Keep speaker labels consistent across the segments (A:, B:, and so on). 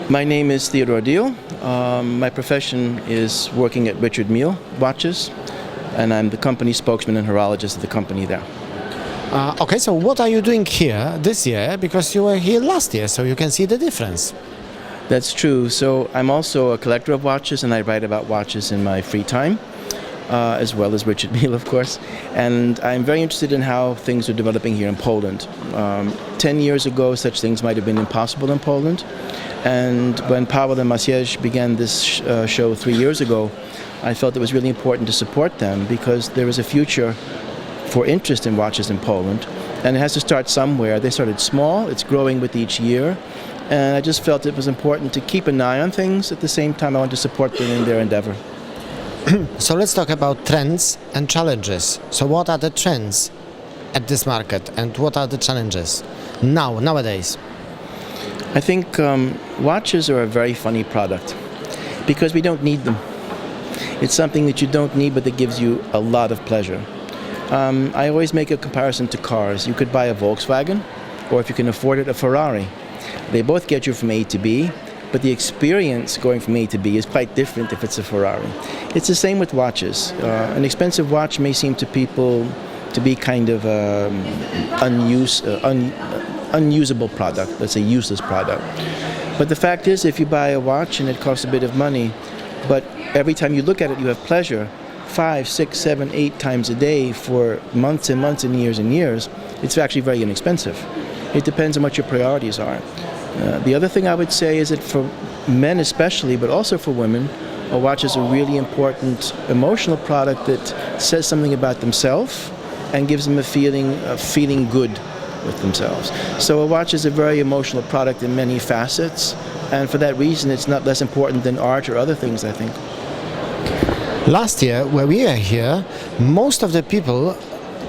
A: My name is Theodore Deal. My profession is working at Richard Mille Watches, and I'm the company spokesman and horologist of the company there.
B: Okay, so what are you doing here this year? Because you were here last year, so you can see the difference.
A: That's true. So I'm also a collector of watches, and I write about watches in my free time, as well as Richard Mille, of course. And I'm very interested in how things are developing here in Poland. 10 years ago, such things might have been impossible in Poland. And when Paweł and Maciej began this show 3 years ago, I felt it was really important to support them because there is a future for interest in watches in Poland, and it has to start somewhere. They started small, it's growing with each year, and I just felt it was important to keep an eye on things. At the same time, I want to support them in their endeavor.
B: So let's talk about trends and challenges. So what are the trends at this market and what are the challenges nowadays?
A: I think watches are a very funny product because we don't need them. It's something that you don't need, but that gives you a lot of pleasure. I always make a comparison to cars. You could buy a Volkswagen, or if you can afford it, a Ferrari. They both get you from A to B, but the experience going from A to B is quite different if it's a Ferrari. It's the same with watches. An expensive watch may seem to people to be kind of unusable product, let's say useless product. But the fact is, if you buy a watch and it costs a bit of money, but every time you look at it you have pleasure, 5, 6, 7, 8 times a day for months and months and years, it's actually very inexpensive. It depends on what your priorities are. The other thing I would say is that for men especially, but also for women, a watch is a really important emotional product that says something about themselves and gives them a feeling of feeling good with themselves. So a watch is a very emotional product in many facets, and for that reason it's not less important than art or other things, I think.
B: Last year, when we were here, most of the people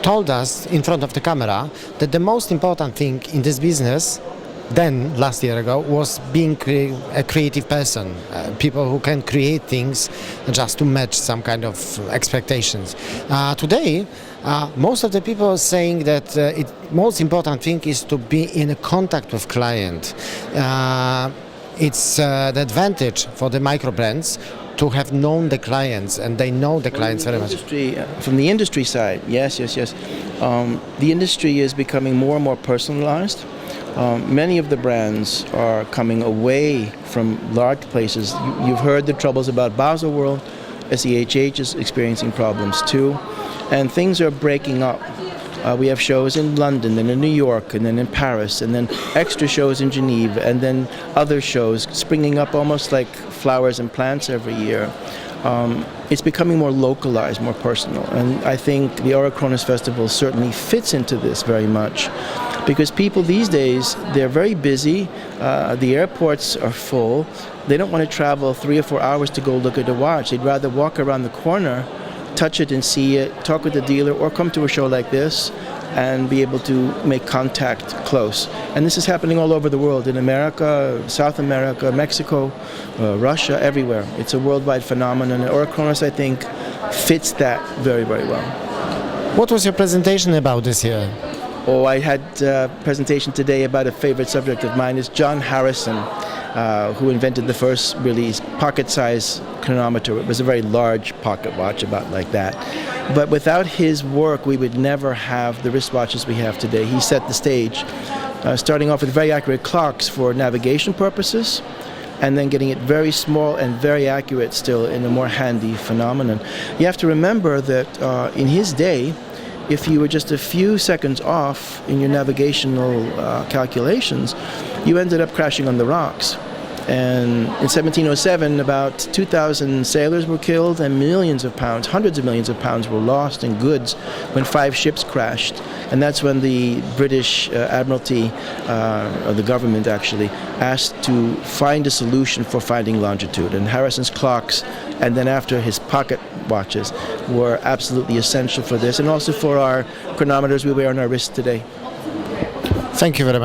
B: told us in front of the camera that the most important thing in this business then, last year ago, was being a creative person, people who can create things just to match some kind of expectations. Today, most of the people are saying that the most important thing is to be in contact with client. It's the advantage for the micro brands to have known the clients, and they know the clients very much.
A: From the industry side, yes. The industry is becoming more and more personalized. Many of the brands are coming away from large places. You've heard the troubles about Basel World. SEHH is experiencing problems too, and things are breaking up. We have shows in London, and in New York, and then in Paris, and then extra shows in Geneva, and then other shows springing up almost like flowers and plants every year. It's becoming more localized, more personal, and I think the Eurocronis Festival certainly fits into this very much, because people these days, they're very busy, the airports are full, they don't want to travel 3 or 4 hours to go look at a watch. They'd rather walk around the corner, touch it and see it, talk with the dealer, or come to a show like this and be able to make contact close. And this is happening all over the world, in America, South America, Mexico, Russia, everywhere. It's a worldwide phenomenon, and Eurocronis, I think, fits that very, very well.
B: What was your presentation about this year?
A: Oh, I had a presentation today about a favorite subject of mine. It's John Harrison, who invented the first really pocket-sized chronometer. It was a very large pocket watch, about like that. But without his work, we would never have the wristwatches we have today. He set the stage, starting off with very accurate clocks for navigation purposes, and then getting it very small and very accurate still in a more handy phenomenon. You have to remember that in his day, if you were just a few seconds off in your navigational calculations, you ended up crashing on the rocks. And in 1707, about 2,000 sailors were killed and millions of pounds, hundreds of millions of pounds were lost in goods when 5 ships crashed. And that's when the British Admiralty, or the government actually, asked to find a solution for finding longitude. And Harrison's clocks, and then after his pocket watches, were absolutely essential for this, and also for our chronometers we wear on our wrists today.
B: Thank you very much.